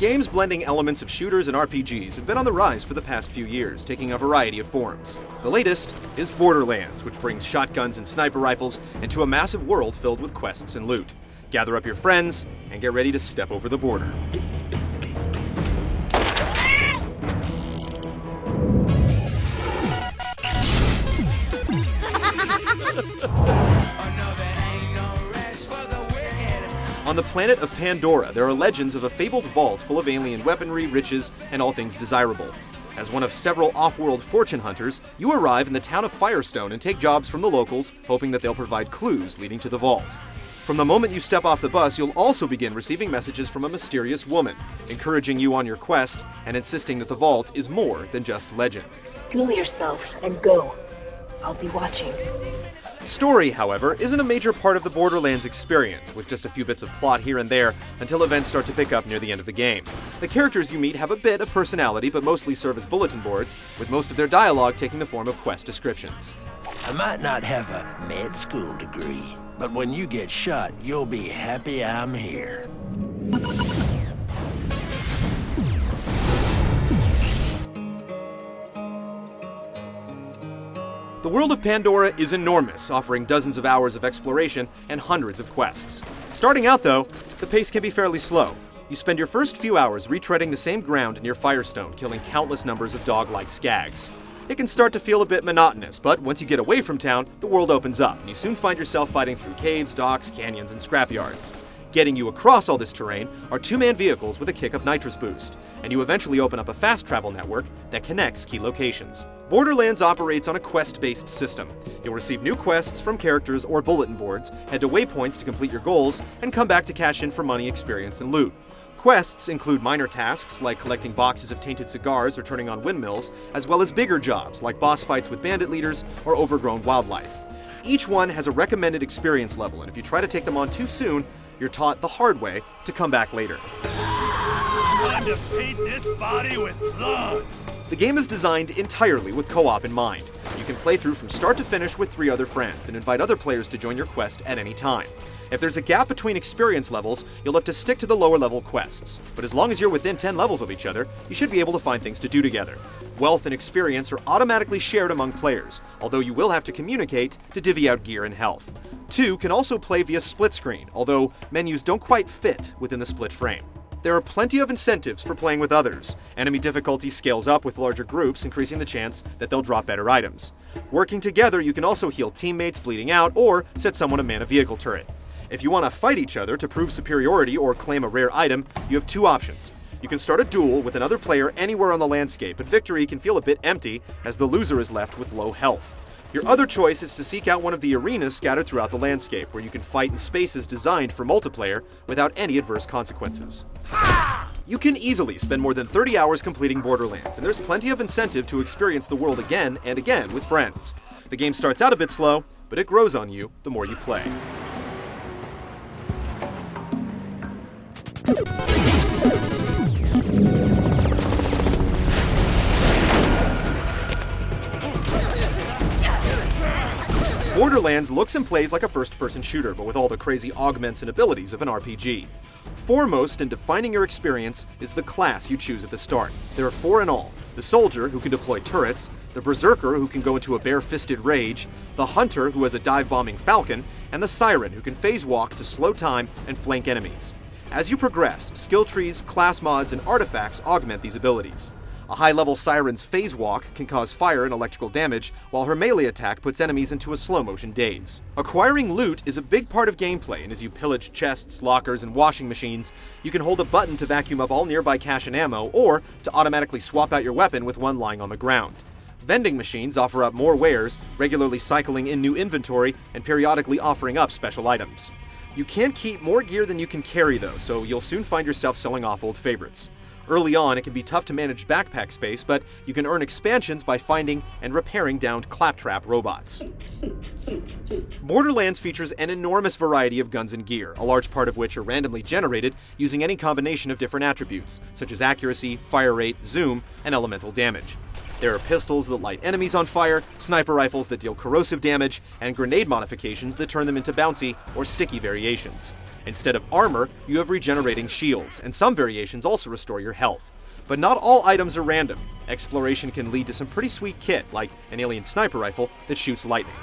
Games blending elements of shooters and RPGs have been on the rise for the past few years, taking a variety of forms. The latest is Borderlands, which brings shotguns and sniper rifles into a massive world filled with quests and loot. Gather up your friends and get ready to step over the border. On the planet of Pandora, there are legends of a fabled vault full of alien weaponry, riches, and all things desirable. As one of several off-world fortune hunters, you arrive in the town of Firestone and take jobs from the locals, hoping that they'll provide clues leading to the vault. From the moment you step off the bus, you'll also begin receiving messages from a mysterious woman, encouraging you on your quest and insisting that the vault is more than just legend. Steel yourself and go. I'll be watching. Story, however, isn't a major part of the Borderlands experience, with just a few bits of plot here and there until events start to pick up near the end of the game. The characters you meet have a bit of personality, but mostly serve as bulletin boards, with most of their dialogue taking the form of quest descriptions. I might not have a med school degree, but when you get shot, you'll be happy I'm here. The world of Pandora is enormous, offering dozens of hours of exploration and hundreds of quests. Starting out, though, the pace can be fairly slow. You spend your first few hours retreading the same ground near Firestone, killing countless numbers of dog-like skags. It can start to feel a bit monotonous, but once you get away from town, the world opens up, and you soon find yourself fighting through caves, docks, canyons, and scrapyards. Getting you across all this terrain are two-man vehicles with a kick-up nitrous boost, and you eventually open up a fast travel network that connects key locations. Borderlands operates on a quest-based system. You'll receive new quests from characters or bulletin boards, head to waypoints to complete your goals, and come back to cash in for money, experience, and loot. Quests include minor tasks like collecting boxes of tainted cigars or turning on windmills, as well as bigger jobs like boss fights with bandit leaders or overgrown wildlife. Each one has a recommended experience level, and if you try to take them on too soon, you're taught the hard way to come back later. Time to paint this body with blood! The game is designed entirely with co-op in mind. You can play through from start to finish with 3 other friends and invite other players to join your quest at any time. If there's a gap between experience levels, you'll have to stick to the lower level quests. But as long as you're within 10 levels of each other, you should be able to find things to do together. Wealth and experience are automatically shared among players, although you will have to communicate to divvy out gear and health. 2 can also play via split screen, although menus don't quite fit within the split frame. There are plenty of incentives for playing with others. Enemy difficulty scales up with larger groups, increasing the chance that they'll drop better items. Working together, you can also heal teammates bleeding out or set someone to man a vehicle turret. If you want to fight each other to prove superiority or claim a rare item, you have 2 options. You can start a duel with another player anywhere on the landscape, but victory can feel a bit empty as the loser is left with low health. Your other choice is to seek out one of the arenas scattered throughout the landscape, where you can fight in spaces designed for multiplayer without any adverse consequences. You can easily spend more than 30 hours completing Borderlands, and there's plenty of incentive to experience the world again and again with friends. The game starts out a bit slow, but it grows on you the more you play. Borderlands looks and plays like a first-person shooter, but with all the crazy augments and abilities of an RPG. Foremost in defining your experience is the class you choose at the start. There are 4 in all: the Soldier, who can deploy turrets, the Berserker, who can go into a bare-fisted rage, the Hunter, who has a dive-bombing Falcon, and the Siren, who can phase walk to slow time and flank enemies. As you progress, skill trees, class mods, and artifacts augment these abilities. A high-level Siren's phase walk can cause fire and electrical damage, while her melee attack puts enemies into a slow-motion daze. Acquiring loot is a big part of gameplay, and as you pillage chests, lockers, and washing machines, you can hold a button to vacuum up all nearby cash and ammo, or to automatically swap out your weapon with one lying on the ground. Vending machines offer up more wares, regularly cycling in new inventory, and periodically offering up special items. You can't keep more gear than you can carry, though, so you'll soon find yourself selling off old favorites. Early on, it can be tough to manage backpack space, but you can earn expansions by finding and repairing downed claptrap robots. Borderlands features an enormous variety of guns and gear, a large part of which are randomly generated using any combination of different attributes, such as accuracy, fire rate, zoom, and elemental damage. There are pistols that light enemies on fire, sniper rifles that deal corrosive damage, and grenade modifications that turn them into bouncy or sticky variations. Instead of armor, you have regenerating shields, and some variations also restore your health. But not all items are random. Exploration can lead to some pretty sweet kit, like an alien sniper rifle that shoots lightning.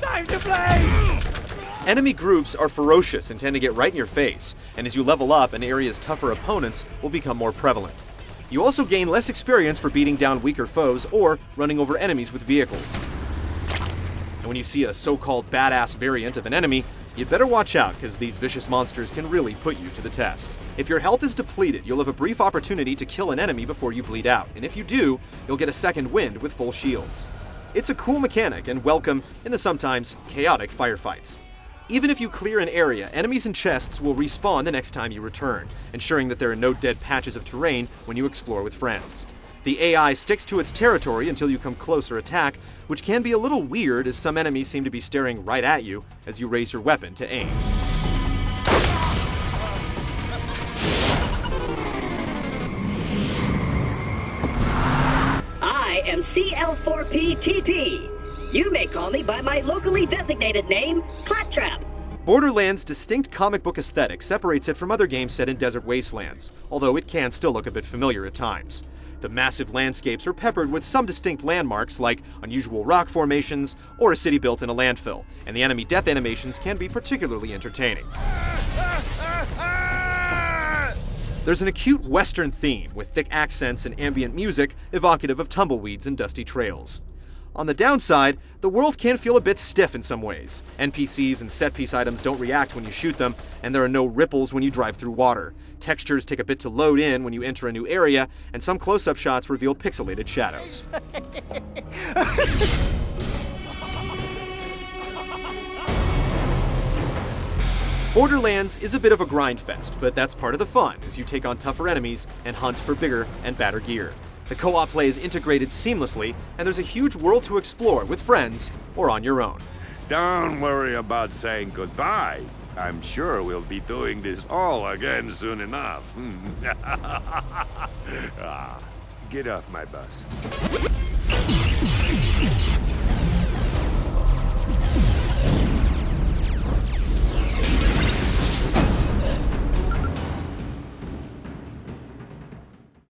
Time to play! Enemy groups are ferocious and tend to get right in your face, and as you level up, an area's tougher opponents will become more prevalent. You also gain less experience for beating down weaker foes or running over enemies with vehicles. And when you see a so-called badass variant of an enemy, you'd better watch out, because these vicious monsters can really put you to the test. If your health is depleted, you'll have a brief opportunity to kill an enemy before you bleed out, and if you do, you'll get a second wind with full shields. It's a cool mechanic and welcome in the sometimes chaotic firefights. Even if you clear an area, enemies and chests will respawn the next time you return, ensuring that there are no dead patches of terrain when you explore with friends. The AI sticks to its territory until you come close or attack, which can be a little weird as some enemies seem to be staring right at you as you raise your weapon to aim. I am CL4PTP. You may call me by my locally designated name, Claptrap. Borderlands' distinct comic book aesthetic separates it from other games set in desert wastelands, although it can still look a bit familiar at times. The massive landscapes are peppered with some distinct landmarks like unusual rock formations or a city built in a landfill, and the enemy death animations can be particularly entertaining. There's an acute Western theme with thick accents and ambient music evocative of tumbleweeds and dusty trails. On the downside, the world can feel a bit stiff in some ways. NPCs and set-piece items don't react when you shoot them, and there are no ripples when you drive through water. Textures take a bit to load in when you enter a new area, and some close-up shots reveal pixelated shadows. Borderlands is a bit of a grind fest, but that's part of the fun as you take on tougher enemies and hunt for bigger and badder gear. The co-op play is integrated seamlessly, and there's a huge world to explore with friends or on your own. Don't worry about saying goodbye. I'm sure we'll be doing this all again soon enough. Get off my bus.